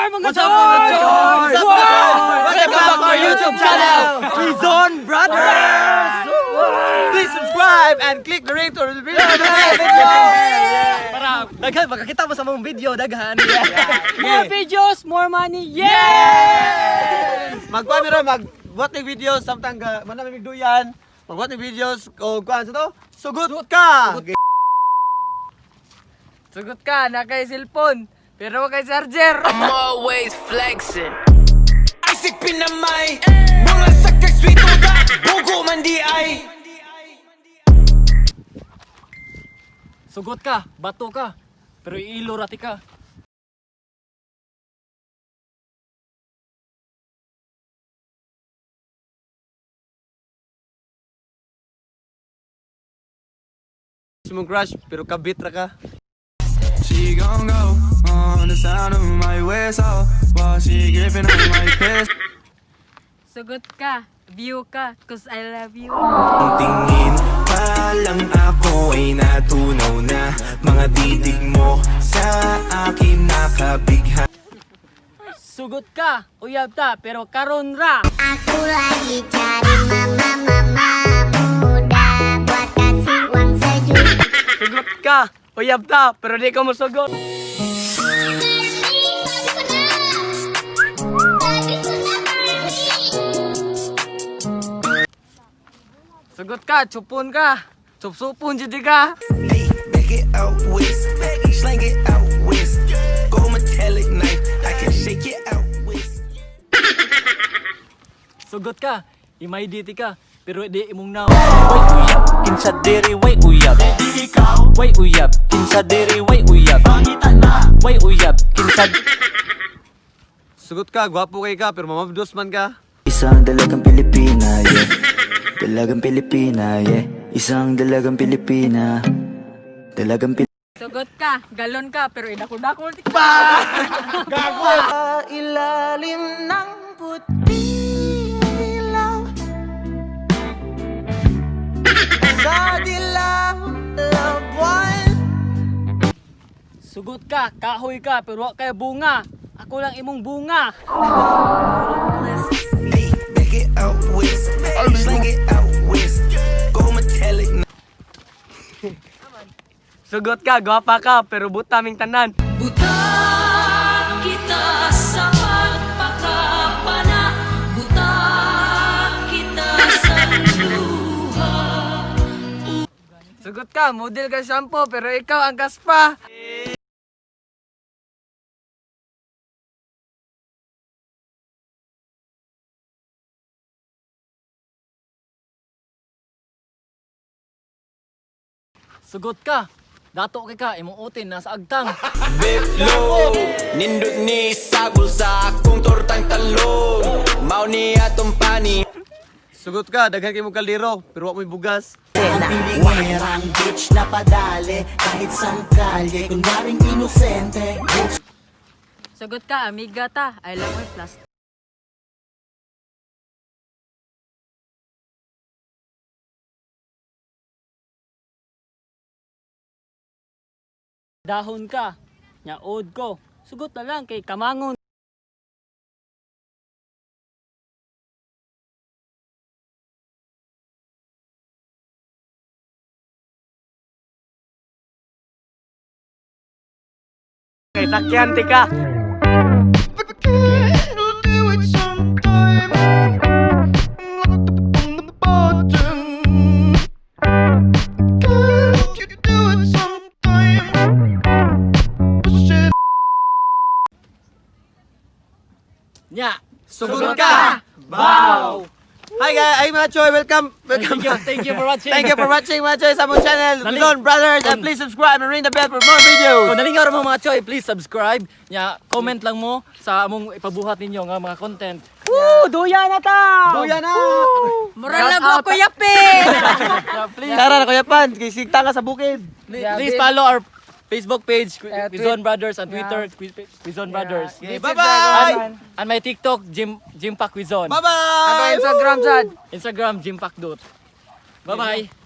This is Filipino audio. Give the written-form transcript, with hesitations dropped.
mga choy! Welcome back to our YouTube channel, Quezon Brothers! Please subscribe and click the ring to the video. Para daghan, makakita mo sa mong video, daghan. More videos, more money. Yes! Magkuhan mo rin, magbuhat ng videos, samtang manamig duyan. Magbuhat ng videos, o kuhan sa to, sugot ka! Sugot ka, na kay cellphone. Pero wag kay charger. I'm always flexing. Isaac pinamay. Mga sakay sweet uda. Bugo man di ay. Sugot ka, bato ka. Pero iilo rati ka. Mong crush, pero kabit ra ka. She gon' go on the sound of my whistle while she gripping on my piss. Sugot ka, view ka, cause I love you. Ang tingin pa lang ako ay natunaw na. Mga titig mo sa akin nakabigha. Sugot ka, uyab ta, pero karon ra. Aku lagi cari mama muda buat kasih uang sejuta. Sugot ka, uyab ta, pero di ka mo sugot. Sugot ka, chupon ka. Supsupon jud ka. Hey, back it out west, slang it out west. Go metallic knife, I can shake it out west. Sugot ka, imay diti ka, pero di imong naw. Way uyab, kinsa diri way uyab. Di ikaw. Way uyab, kinsa diri way uyab. Pangita na. Way uyab, kinsa. Sugot ka, gwapo kay ka, pero mamabdos man ka. Isang dalagang Pilipina, yeah. Dalagang Pilipina, yeah. Isang dalagang Pilipina. Dalagang Pilipina. Sugot ka, galon ka, pero idakol-dakol. Ilalim ng putilaw sa dilaw na buwan. Sugot ka, kahoy ka, pero wa kay bunga. Ako lang imong bunga. Hey, back it out west, slang it out west. Go metallic knife. Sugot ka, gwapa ka, pero buta ming tanan. Buta kita sa pagpakapana. Buta kita sa luha. Sugot ka, model ka shampoo, pero ikaw ang gaspa. Sugot ka, dato kay ka, imong utin nasa agtang. Beplo, nindot ni sagol sa akong tortang talong. Mao ni atong pani. Sugot ka, daghan kay mong kaldero, pero wa mo'y bugas. Werang bitch na padali kahit sang kalye. Kunwaring inosente. Sugot ka, amiga ta, I love my plastic. Dahon ka, nyaod ko. Sugot na lang kay kamangon. Kay sakyan ka. Nya, Sugot ka! Wow! Hi guys, ay mga choy, welcome Thank you for watching. Thank you for watching mga choy sa mong channel, Quezon Brothers, and please subscribe and ring the bell for more videos. Kung nalingaw mo mga choy, please subscribe. Nya, comment lang mo sa among ipabuhat ninyo nga mga content. Woo! Duya na ta! Duya na! Mura lang ako yapi! Please, Tara na kuya Pan, kisigta ka sa bukid. please follow our Facebook page, Quezon Brothers, and Yeah. Twitter, Quezon Brothers. Okay, bye-bye! And my TikTok, Jimpak Quezon. Bye-bye! Instagram, Jimpakdot. Bye-bye!